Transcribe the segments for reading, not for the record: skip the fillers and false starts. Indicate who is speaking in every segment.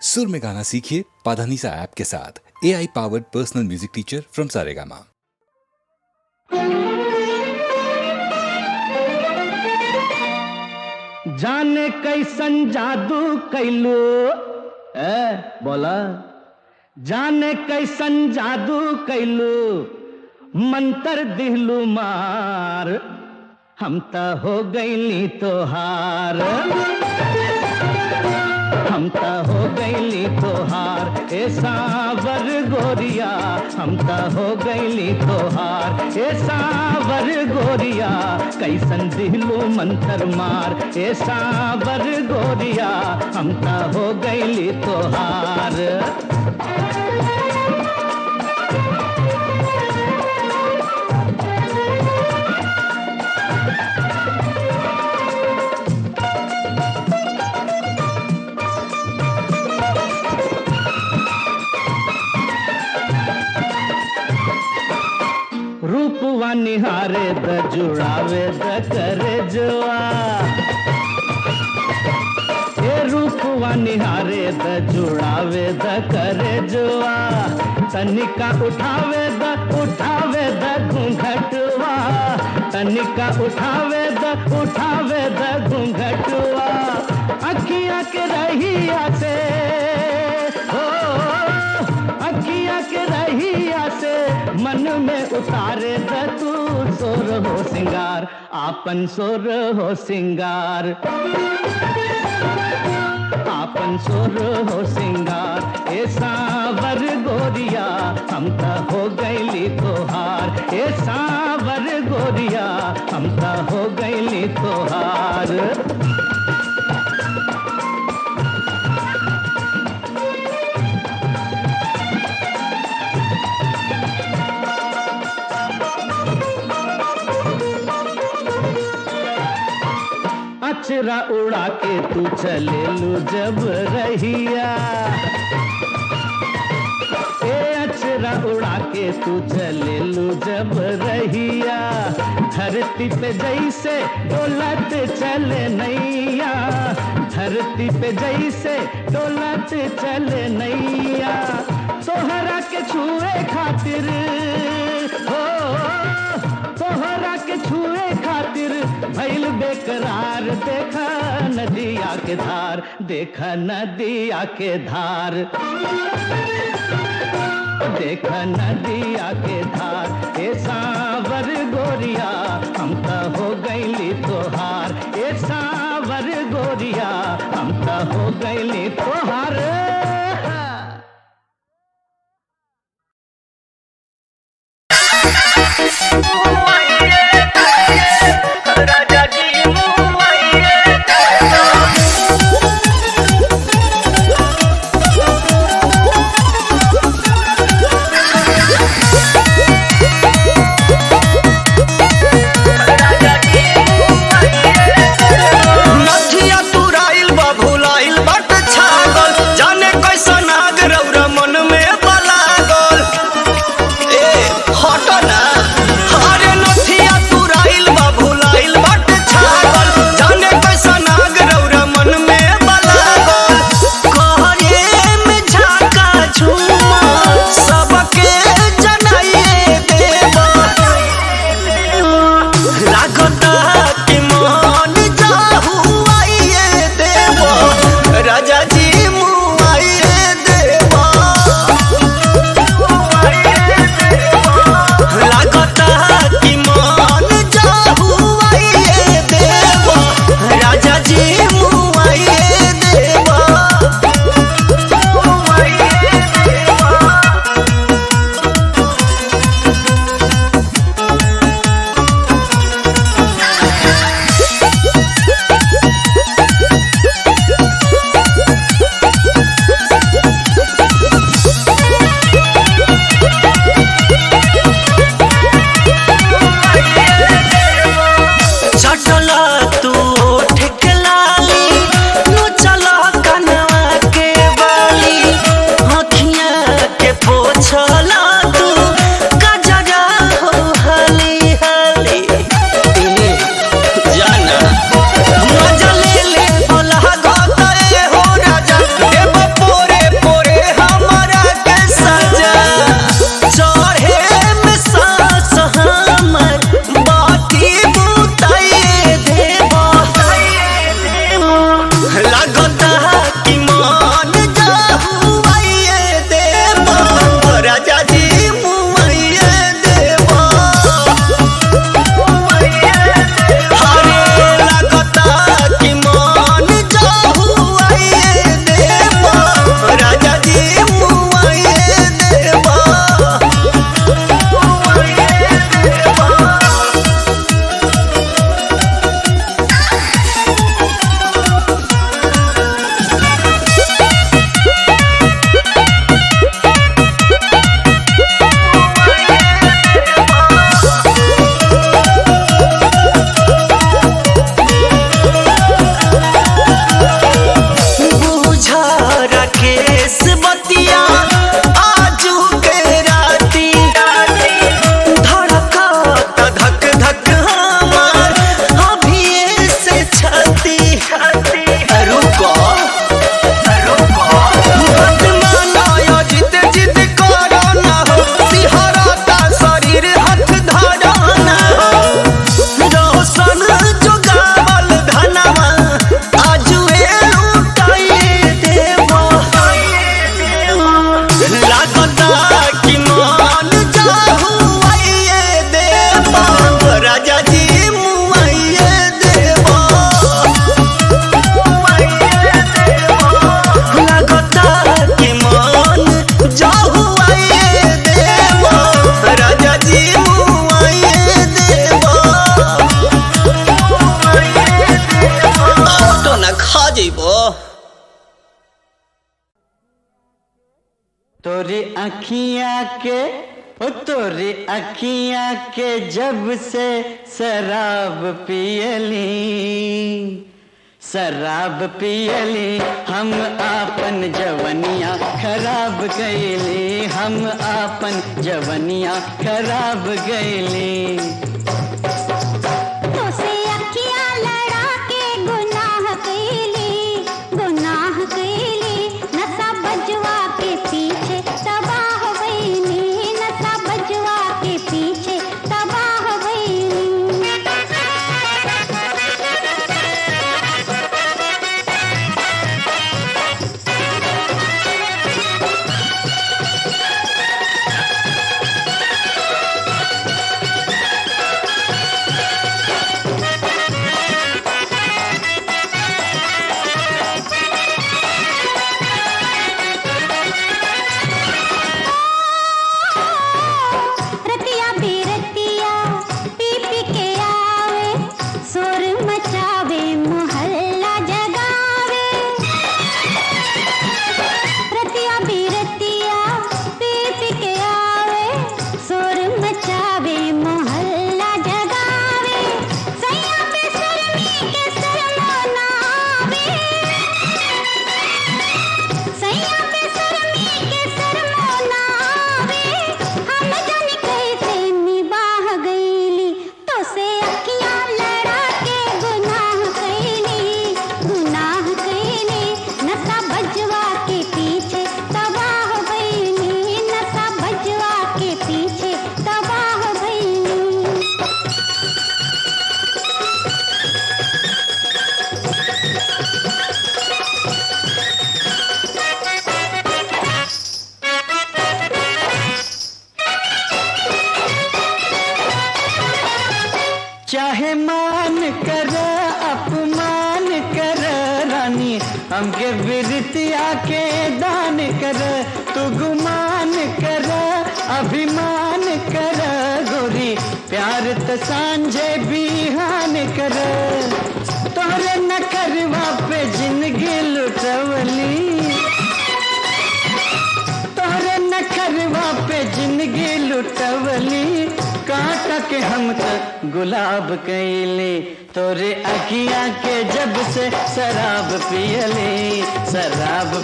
Speaker 1: सुर में गाना सीखिए पाधानीसा ऐप के साथ। AI powered personal music teacher from Saregama.
Speaker 2: जाने कैसन जादू कैलू बोला। जाने कैसन जादू कैलू मंतर दिहलू मार, हम त हो गईली तोहार। हम त हो गईली तोहार ए सावर गोरिया, हम त हो गईली तोहार ए सावर गोरिया। कैसन दिहलू मंतर मार ए सावर गोरिया, हम त हो गईली तोहार। रूपवा निहारे द जुड़ावे द करे जुआ, ये रूपवा निहारे द जुड़ावे द करे जुआ। तनिका उठावे द घूंघटवा, तनिका उठावे द घूंघटवा। अखियाँ के रहिया से हो, अखियाँ के रहिया से मन में उतारे द तू सोर हो सिंगार, आपन सोर हो सिंगार। आपन सोर हो सिंगार ए सावर गोरिया, हम त हो गईली तोहार ए सावर गोरिया, हम त हो गईली तोहार। अचरा उड़ा के तू चलेलू जब रहिया, ए अचरा उड़ा के तू चलेलू जब रहिया। धरती पे जैसे डोलत चले नैया, धरती पे जैसे डोलत चले नैया। तोहरा के छुए खातिर हो, तोहरा के छुए खातिर भइल बेकरार। देखा नदिया के धार, देखा नदिया के धार, देखा नदिया के धार ए सावर गोरिया, हम त हो गईली तोहार ए सावर गोरिया, हम त हो गईली तोहार।
Speaker 3: तोरी अखियाँ के ओ तोरी अखियाँ के जब से शराब पियली शराब पियली हम आपन जवनिया खराब गईली हम आपन जवनिया खराब गईली
Speaker 4: तो से अखियाँ लड़ा के गुनाह कैली नशा बजवा के पीछे तबाह वैली नशा बजवा के पीछे तबाह वैली
Speaker 3: चाहे मान कर अपमान कर रानी हमके विरतिया के दान कर तू गुमान कर अभिमान कर गोरी प्यार त सांझे बिहान कर तोरे नखरवा पे जिंदगी लुटवली तोरे नखरवा पे जिंदगी लुटवली काटा के हम तक गुलाब कैली तोरे अखियाँ के जब से शराब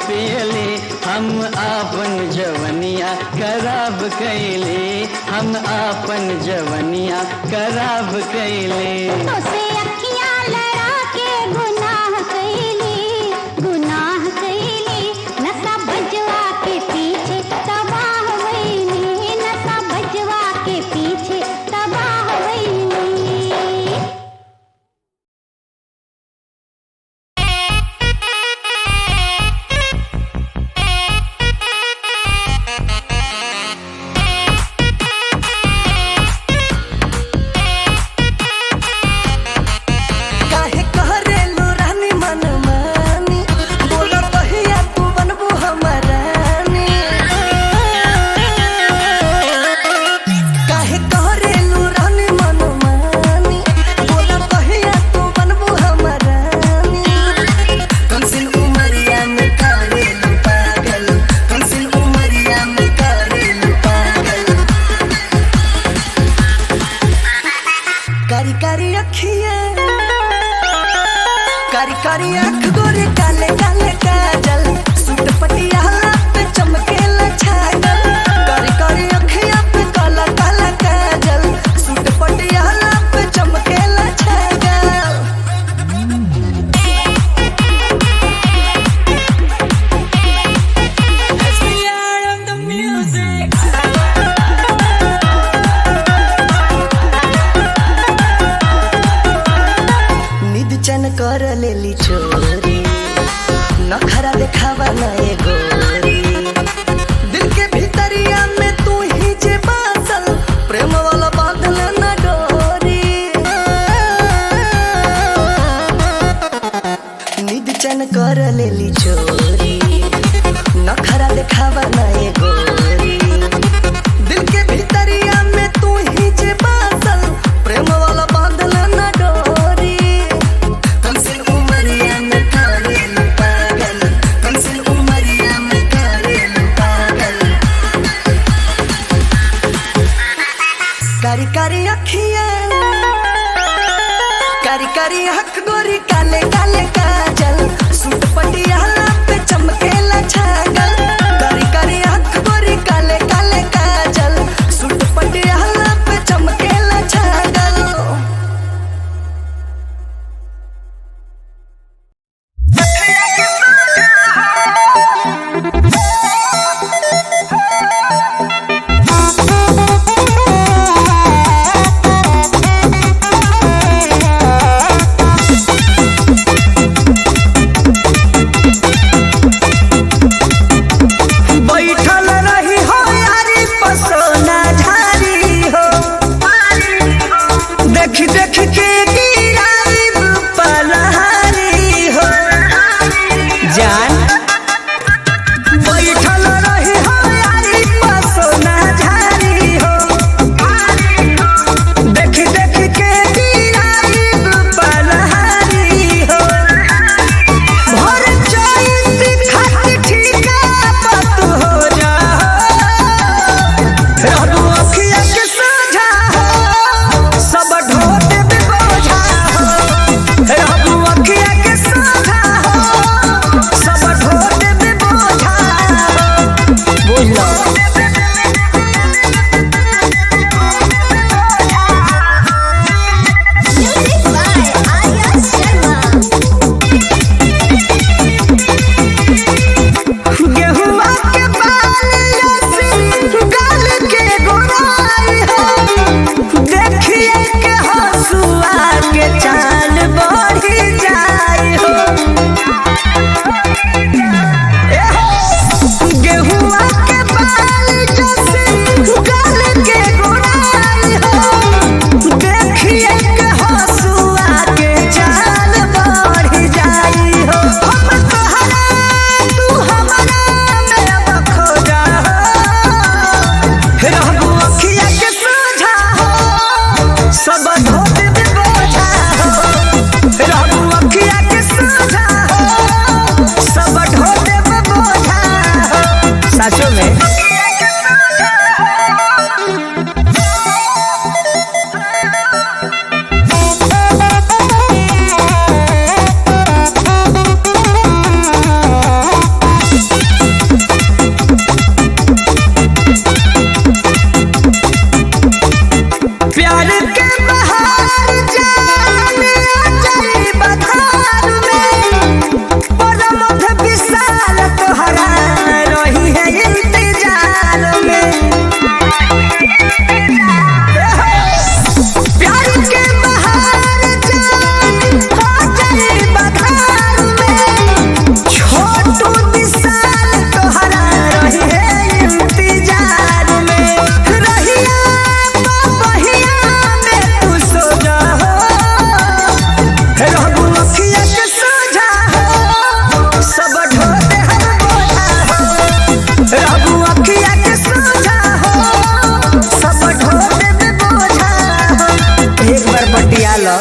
Speaker 3: पियली हम आपन जवनिया खराब कैली हम आपन जवनिया खराब कैली
Speaker 4: तो से अखियाँ लड़ा के गुनाह कैली नशा बजवा के पीछे तबाह वैली नशा बजवा के पीछे तबाह वैली कारी आँख गोरे काले काले काजल सूट पटियाला पे चमकेला छागल कारी कारी अखियाँ पे काला काला काजल सूट पटियाला पे चमकेला छागल कर लेली चोरी नखरा देखावा नए गोरी दिल के भीतरिया में तू ही जे बासल प्रेम वाला बांधल न डोरी निद चन कर लेली चोरी नखरा देखावा नए गोरी दिल के भीतरिया में तू ही जे बासल प्रेम वाला बांधल न डोरी बैठल रही हो यारी पसोना झारी हो देख देख के गिराई बलहारी हो भर चैत खाती ठीका पत हो जा रहू अखिया के सोझा हो सब ढोट में बोझा हो रहू अखिया के सोझा हो सब ढोट में बोझा हो बुझ लो गेहुआ के बाल जैसे गाल के गोराई हो देखिए के हंसुआ के चाल बढ़ी जाई हो गेहुआ के बाल जैसे गाल के गोराई हो देखिए के हंसुआ के चाल बढ़ी जाई हो हम तोहरा तू हमारा में बखो जा रहू अखिया के सोझा हो सब ढोट में बोझा हो रहू अखिया के सोझा हो सब ढोट में बोझा हो सचो में प्यार के बहार जाने अजई बधार में परमध विशाल तोहरा रही है इंतजार में प्यार के बहार जाने अजई बधार में छोटू विशाल तोहरा रही है इंतजार में रहिया बहिया में तू सो जा हो रहू अखिया के सोझा हो सब ढोट हर बोझा हो रहू अखिया के सोझा हो सब ढोट में बोझा हो एक बार बटिया लो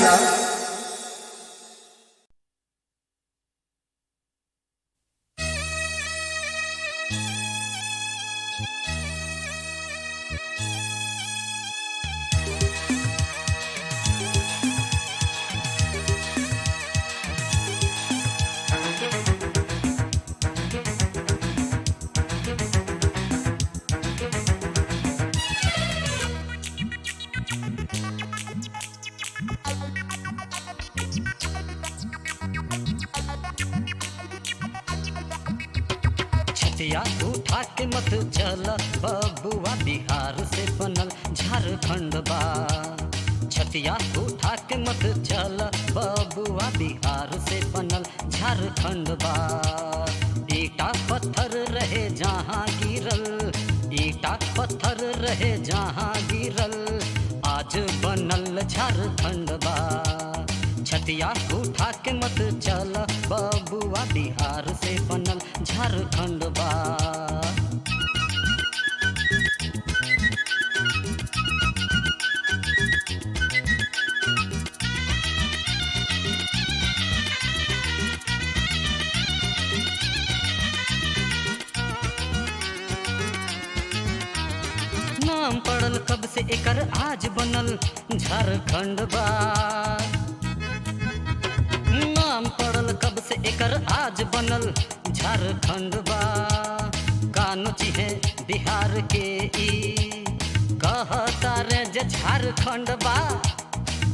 Speaker 5: छतिया उठा के मत चल बबुआ बिहार से बनल झारखंड बा छतिया उठा के मत चल बबुआ बिहार से बनल झारखंड बा ईटा पत्थर रहे जहाँ गिरल ईटा पत्थर रहे जहाँ गिरल आज बनल झारखंड बा छतिया उठा के मत चल बबुआ बिहार से बनल झारखंड बा नाम पड़ल कब से एकर आज बनल झारखंड बा नाम पड़ल कब से एकर आज बनल झारखंड बा कानो चिहे बिहार के ई कहता रे जे झारखंड बा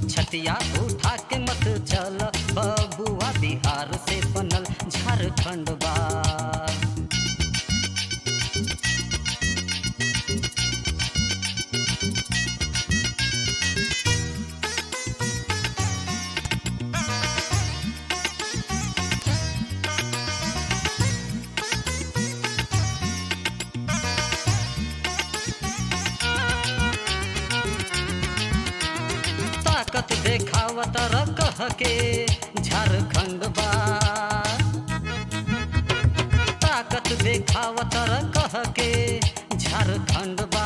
Speaker 5: छतिया उठा के मत चल बबुआ बिहार से बनल झारखंड बा ताकत देखावत कह के झारखंड बा ताकत देखावत पतर कह के झारखंड बा,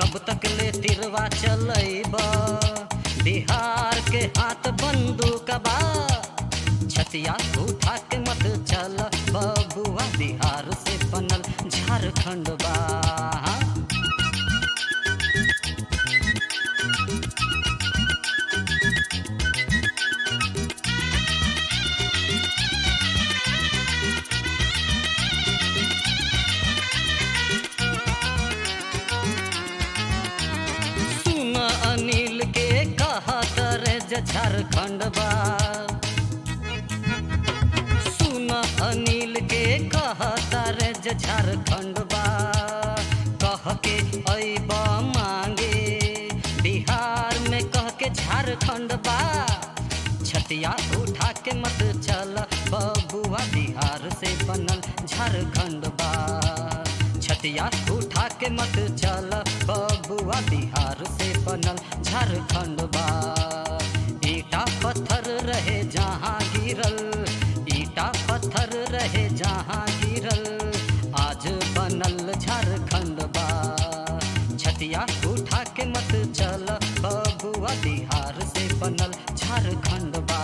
Speaker 5: कब तक ले तिरवा चलैब, बिहार के हाथ बंदूक बा, छतिया उठा के मत चल बबुआ, बिहार से बनल झारखंड बा। सुन अनिल के कहत रे झारखंड बा, सुन अनिल के कहत रे झारखंड बा, कह के अइब मांगे बिहार में कह के झारखंड बा, छतिया उठा के मत चल बबुआ, बिहार से बनल झारखंड बा, छतिया उठा के मत चल बबुआ, बिहार से बनल झारखंड बा। ईटा पत्थर रहे जहाँ गिरल, ईटा पत्थर रहे जहाँ गिरल, आज बनल झारखंड बा, छतिया उठा के मत चल बबुआ, बिहार से बनल झारखंड बा,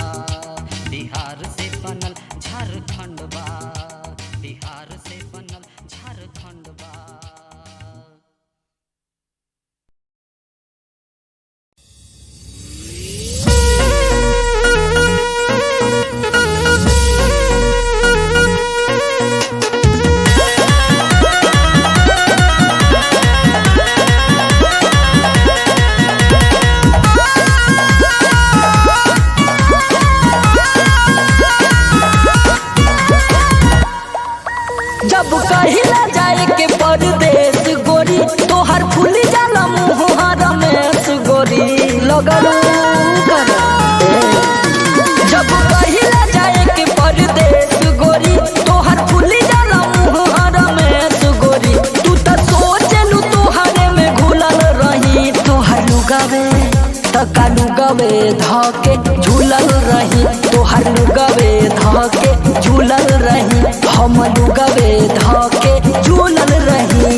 Speaker 5: बिहार से बनल झारखंड बा, बिहार से बनल झारखंड बा।
Speaker 4: जब कहिला जाए के परदेश गोरी, तोहर फूल जाला मुहार में गोरी लगलू कर। जब कहिला जाए के परदेश गोरी, तोहर फूल जाला मुहार में गोरी, तू तो सोचलू तोहरे में घुलल रही, तोहर लुगावे तका लुगावे धके झूलल रही, तोहर लुगावे धके झूलल रही, हम लुगावे धके झूलल रही।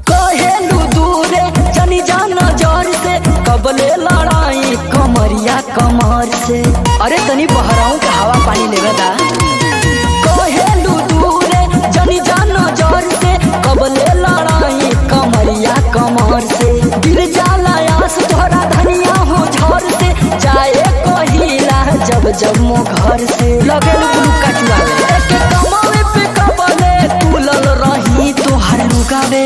Speaker 4: कहेलू दूरे जनी जाना जर से, कबले लड़ाई कमरिया कमर से। अरे तनी बहराऊं के हवा पानी लेवेदा। कहेलू दूरे जनी जाना जर से, कबले लड़ाई कमरिया कमर से। गिर जाला आस तोहरा धनिया हो झर से, जाए कहिला जब जब मो घर से। लगेलू गुलू कटुआ एक कमावे पे कबले तुलल रही, तोहर लुगावे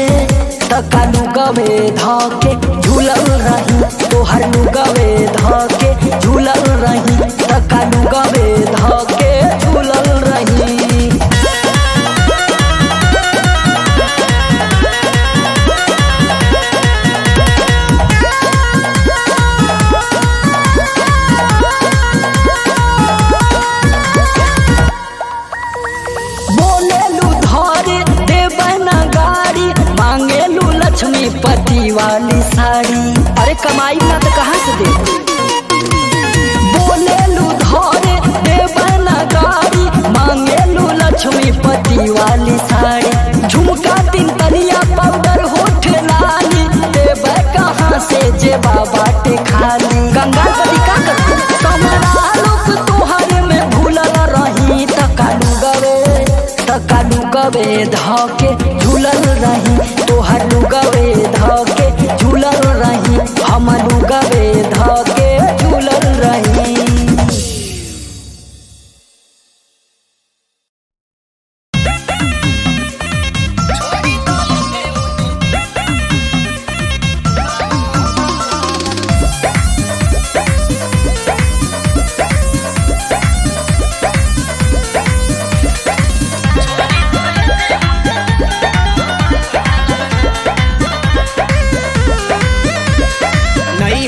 Speaker 4: तका लुगावे धके झूलल रही, तोहर लुगावे धके झूलल रही, तका लुगावे धके झूलल रही। बोलेलू धरे देबै ना गाड़ी, मांगेलू लक्ष्मीपति वाली साड़ी। अरे कमाई ना तो कहाँ से दे। बोलेलू धरे देबै ना गाड़ी, मांगेलू लक्ष्मीपति वाली साड़ी। झुमका तीन तलिया पाउडर होठ लाली, देबै कहाँ से जेबा बाटे खाली। गंगापति का कर समरा लोग तोहरे में भूलल रही, तका लुगावे धके झूलल रही, तोहर लुगावे धके झूलल रही, हम लुगावे धके झूलल रही।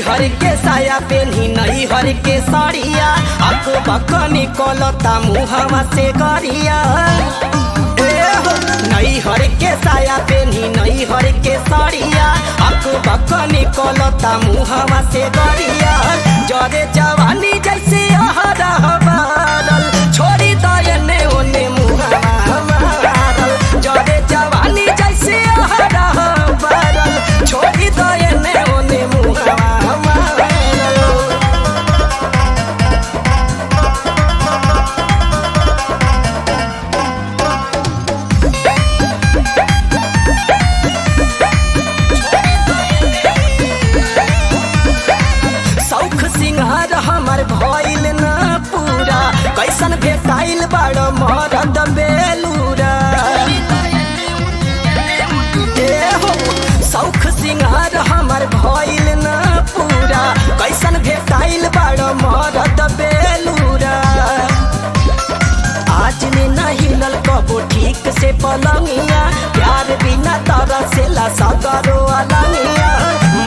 Speaker 4: हर के साया हर के साड़िया अक बक निकलता मुहवा से गरिया नई हर के साया पेनी नई हर के साड़िया अक बक निकलता मुहवा से गरिया जरे जवानी जैसे हरा बादल छोड़ी दयने ओने मुहवा मारल जरे जवानी जैसे हरा बादल छोड़ी दयने ओने मुहवा मारल सिंहार हमर भइल न पूरा कैसन भेटाइल बड़ मरद बेलूरा हो सौख सिंहार हमर भइल न पूरा कैसन भेटाइल बड़ मरद बेलूरा आज ने न हिलल कबो ठीक से पलंगिया प्यार बिना तरह से ला सगरो अलंगिया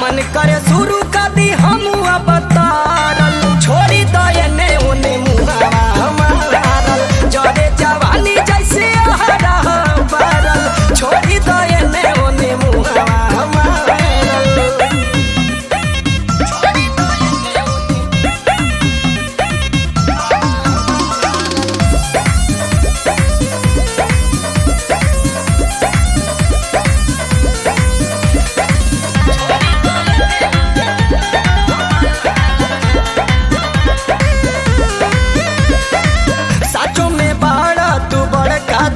Speaker 4: मन करे शुरू कर दी हम बतारल छोड़ी दयने ओने मुहावा मारल जरे जवानी जैसे हरा बारल छोड़ी दयने ओने मुहावा मारल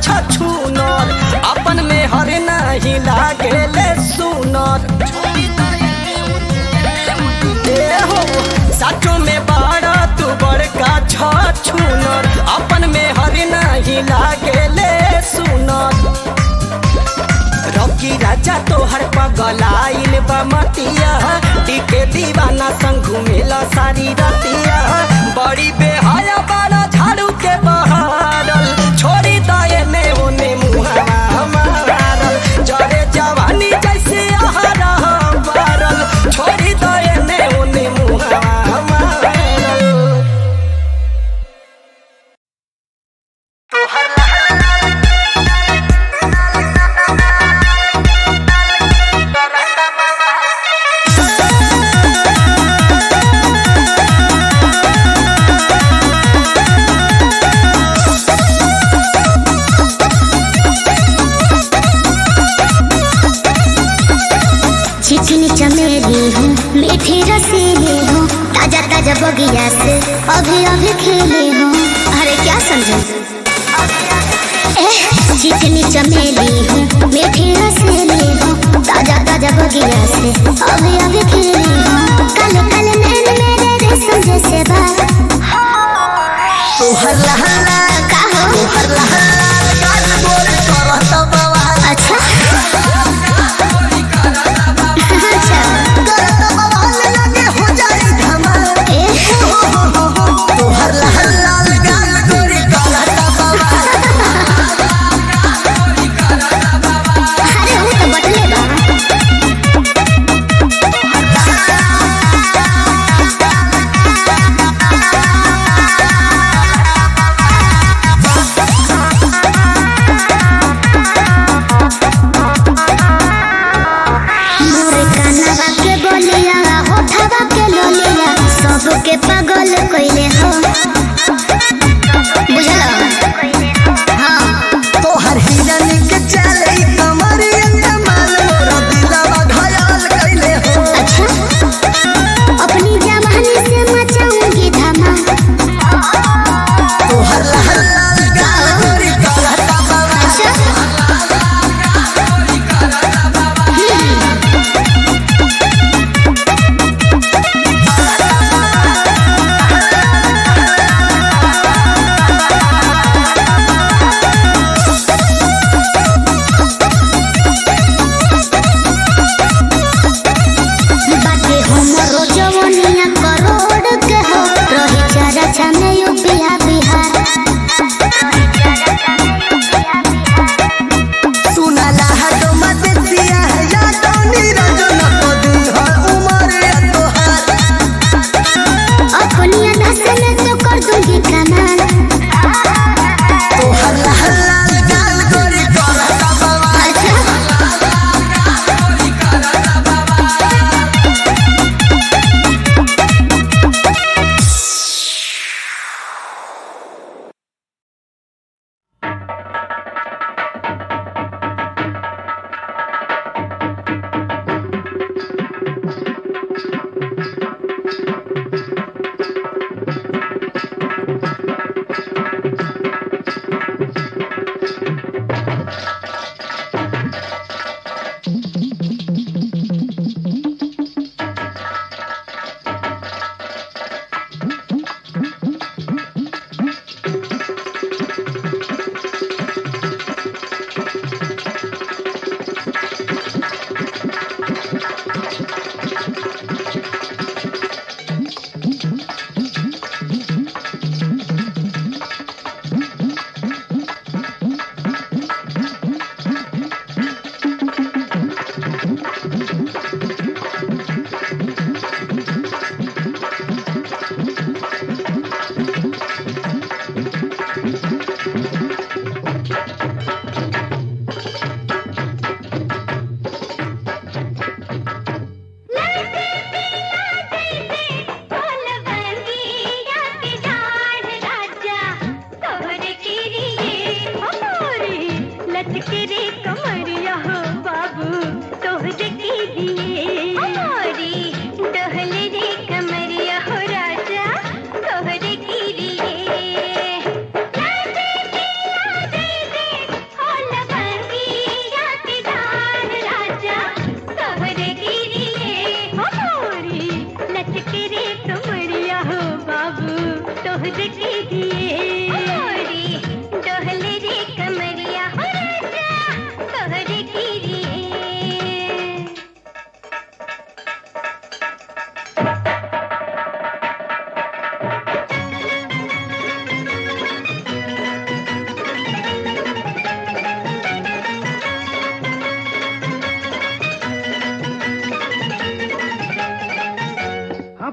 Speaker 4: छछूनर अपन में हर नहीं लागेले सुनर हो साचो में बाड़ा तू बड़का छछूनर अपन में हर नहीं लागेले सुनर रॉकी राजा तोहर पगलाइल बा मतिया टिके दीवाना संग घूमेला सारी रतिया बड़ी बेहाया बाड़ा झाड़ू के बहारल छोड़ी दयने ओने मुहावा मारल जरे जवानी जैसे हरा बारल छोड़ी दयने ओने मुहावा मारल
Speaker 6: चमेली हूँ मीठी रसीली हूँ ताजा ताजा बगिया से अभी अभी खिली हूँ अरे क्या समझे चिकनी चमेली हूँ मीठी रसीली हूँ ताजा ताजा बगिया से अभी अभी खिली हूँ काले काले नैन मेरे रेशम जैसे बाल
Speaker 4: तोहर लहला
Speaker 6: का हो
Speaker 4: तोहर लहला गाल गोल करत बवाल
Speaker 6: अच्छा
Speaker 4: करत बवाल लगे हो जाई धमाल तोहर लहला गाल गोल करत बवाल
Speaker 6: अरे वो तो बदले बा नशे में तो कर दूंगी कमाल।
Speaker 4: तो हल्ला हल्ला गाल गोरी करता बवाल।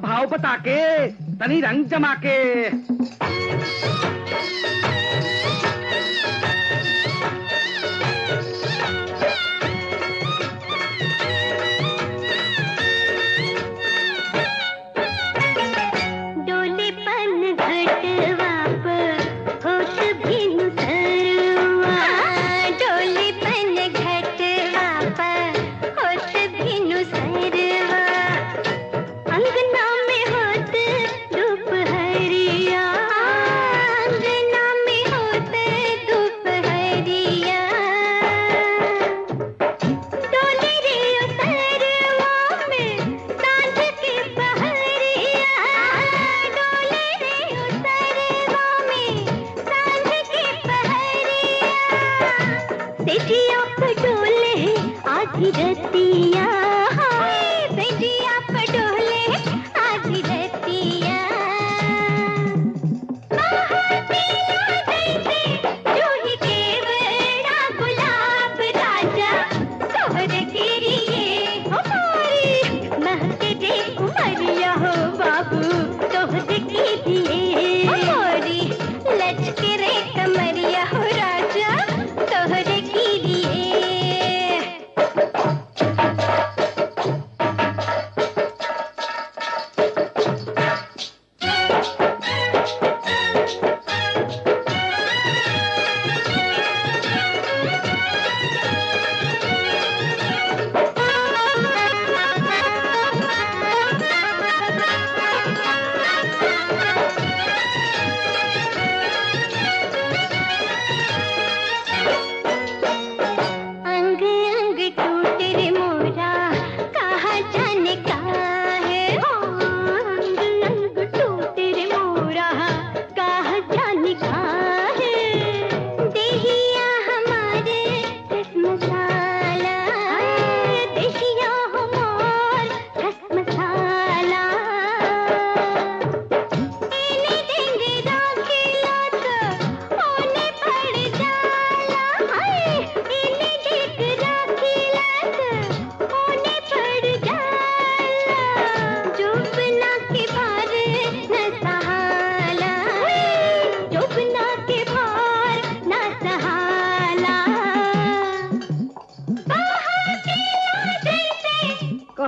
Speaker 2: भाव बता के तनी रंग जमा के।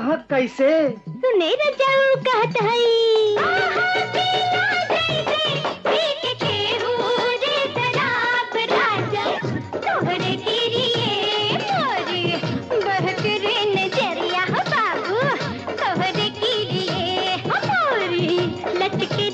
Speaker 3: कहाँ कैसे?
Speaker 6: सुने रजाऊ कहत हई तोहरे किरिए मोरी बहक रे नजरिया हो बाबू तोहरे किरिए हो मोरी लटके